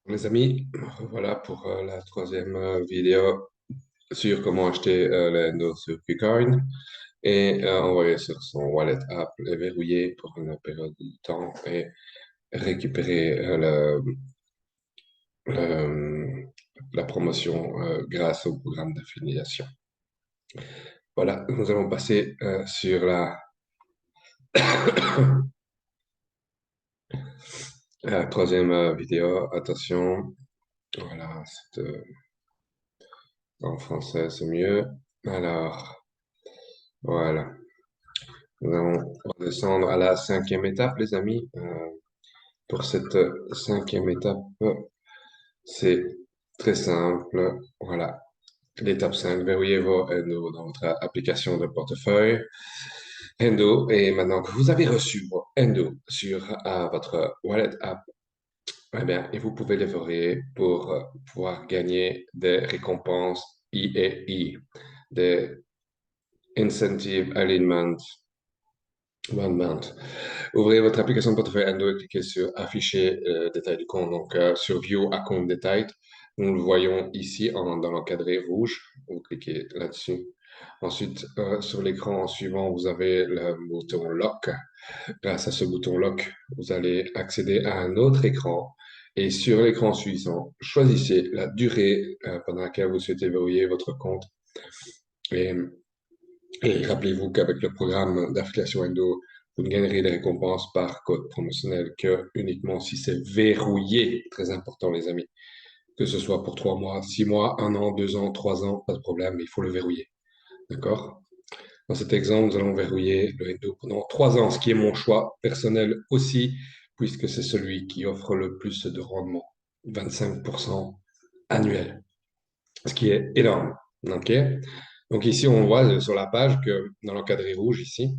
Les amis, voilà pour la troisième vidéo sur comment acheter l'Endo sur KuCoin et envoyer sur son wallet app et verrouiller pour une période de temps et récupérer le- la promotion grâce au programme d'affiliation. Voilà, nous allons passer sur la troisième vidéo. Attention, voilà, en français c'est mieux. Alors, voilà. Nous allons redescendre à la cinquième étape, les amis. Pour cette cinquième étape, c'est très simple. Voilà. L'étape 5, verrouillez vos Endo dans votre application de portefeuille Endo. Et maintenant que vous avez reçu vos Endo sur votre wallet app, eh bien, et vous pouvez les verrouiller pour pouvoir gagner des récompenses IEI, des Incentive Alignment Alignment. Ouvrez votre application de portefeuille Endo et cliquez sur Afficher détail du compte. Donc, sur View Account Detail, nous le voyons ici dans l'encadré rouge. Vous cliquez là-dessus. Ensuite, sur l'écran suivant, vous avez le bouton Lock. Grâce à ce bouton Lock, vous allez accéder à un autre écran. Et sur l'écran suivant, choisissez la durée pendant laquelle vous souhaitez verrouiller votre compte. Et, et rappelez-vous qu'avec le programme d'affiliation Endo, vous ne gagnerez des récompenses par code promotionnel que uniquement si c'est verrouillé. Très important, les amis. Que ce soit pour 3 mois, 6 mois, 1 an, 2 ans, 3 ans, pas de problème, mais il faut le verrouiller. D'accord? Dans cet exemple, nous allons verrouiller le Endo pendant 3 ans, ce qui est mon choix personnel aussi, puisque c'est celui qui offre le plus de rendement. 25% annuel, ce qui est énorme. OK? Donc ici, on voit sur la page que dans l'encadré rouge ici,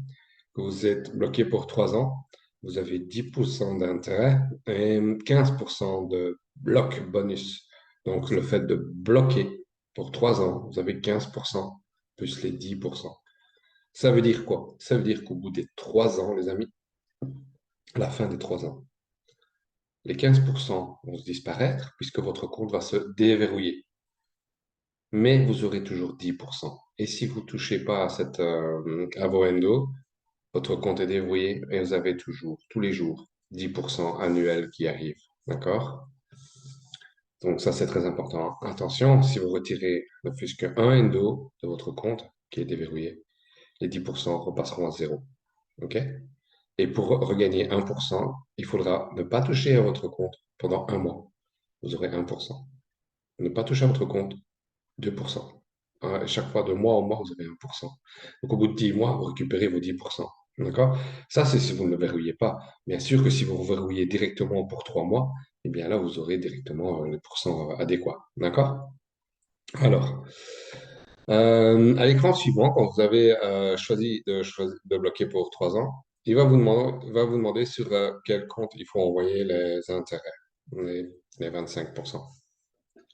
que vous êtes bloqué pour 3 ans, vous avez 10% d'intérêt et 15% de bloc bonus. Donc le fait de bloquer pour 3 ans, vous avez 15% plus les 10%. Ça veut dire quoi? Ça veut dire qu'au bout des 3 ans, les amis, à la fin des 3 ans, les 15% vont se disparaître puisque votre compte va se déverrouiller. Mais vous aurez toujours 10%. Et si vous ne touchez pas à vos endo, votre compte est déverrouillé et vous avez toujours, tous les jours, 10% annuel qui arrive. D'accord? Donc ça, c'est très important. Attention, si vous retirez ne fût-ce qu'un endo de votre compte qui est déverrouillé, les 10% repasseront à zéro. OK? Et pour regagner 1%, il faudra ne pas toucher à votre compte pendant un mois. Vous aurez 1%. Ne pas toucher à votre compte, 2%. Chaque fois, de mois en mois, vous avez 1%. Donc, au bout de 10 mois, vous récupérez vos 10%. D'accord? Ça, c'est si vous ne le verrouillez pas. Bien sûr que si vous verrouillez directement pour 3 mois, eh bien là, vous aurez directement les pourcents adéquats. D'accord? Alors, à l'écran suivant, quand vous avez choisi de bloquer pour 3 ans, il va vous demander sur quel compte il faut envoyer les intérêts, les 25%.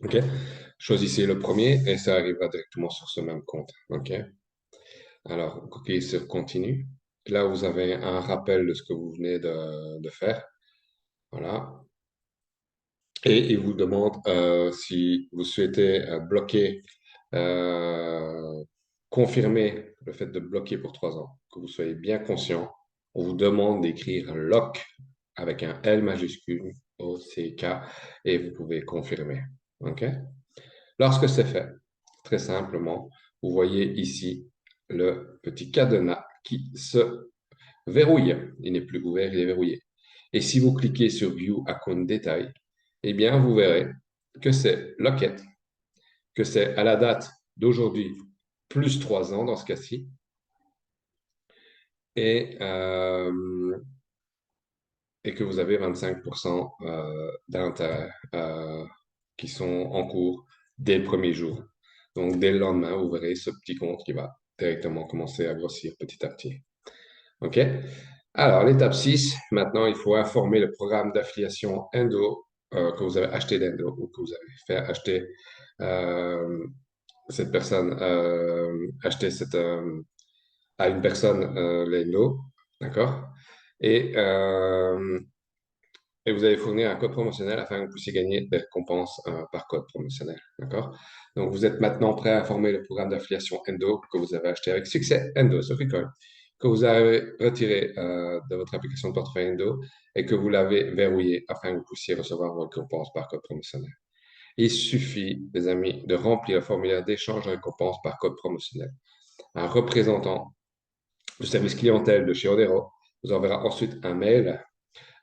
OK? Choisissez le premier et ça arrivera directement sur ce même compte. OK? Alors, cliquez sur Continue. Là, vous avez un rappel de ce que vous venez de faire. Voilà. Et il vous demande si vous souhaitez bloquer, euh, confirmer le fait de bloquer pour 3 ans, que vous soyez bien conscient. On vous demande d'écrire lock avec un L majuscule, O-C-K, et vous pouvez confirmer. OK? Lorsque c'est fait, très simplement, vous voyez ici le petit cadenas qui se verrouille. Il n'est plus ouvert, il est verrouillé. Et si vous cliquez sur View Account Detail, eh bien, vous verrez que c'est Locket, que c'est à la date d'aujourd'hui plus 3 ans dans ce cas-ci, et, euh, et que vous avez 25% d'intérêt qui sont en cours dès le premier jour. Donc, dès le lendemain, vous verrez ce petit compte qui va directement commencer à grossir petit à petit. OK? Alors, l'étape 6, maintenant, il faut informer le programme d'affiliation Endo que vous avez acheté d'Endo ou que vous avez fait acheter euh, cette personne, à une personne l'Endo. D'accord? Et et vous allez fournir un code promotionnel afin que vous puissiez gagner des récompenses par code promotionnel. D'accord? Donc, vous êtes maintenant prêt à former le programme d'affiliation Endo que vous avez acheté avec succès, Endo sur Recall, que vous avez retiré de votre application de portefeuille Endo et que vous l'avez verrouillé afin que vous puissiez recevoir vos récompenses par code promotionnel. Il suffit, les amis, de remplir le formulaire d'échange de récompenses par code promotionnel. Un représentant du service clientèle de chez Odero vous enverra ensuite un mail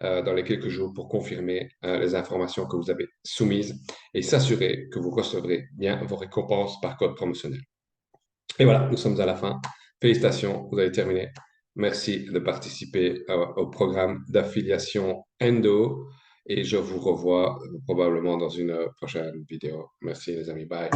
dans les quelques jours pour confirmer les informations que vous avez soumises et s'assurer que vous recevrez bien vos récompenses par code promotionnel. Et voilà, nous sommes à la fin. Félicitations, vous avez terminé. Merci de participer au programme d'affiliation Endo et je vous revois probablement dans une prochaine vidéo. Merci les amis, bye.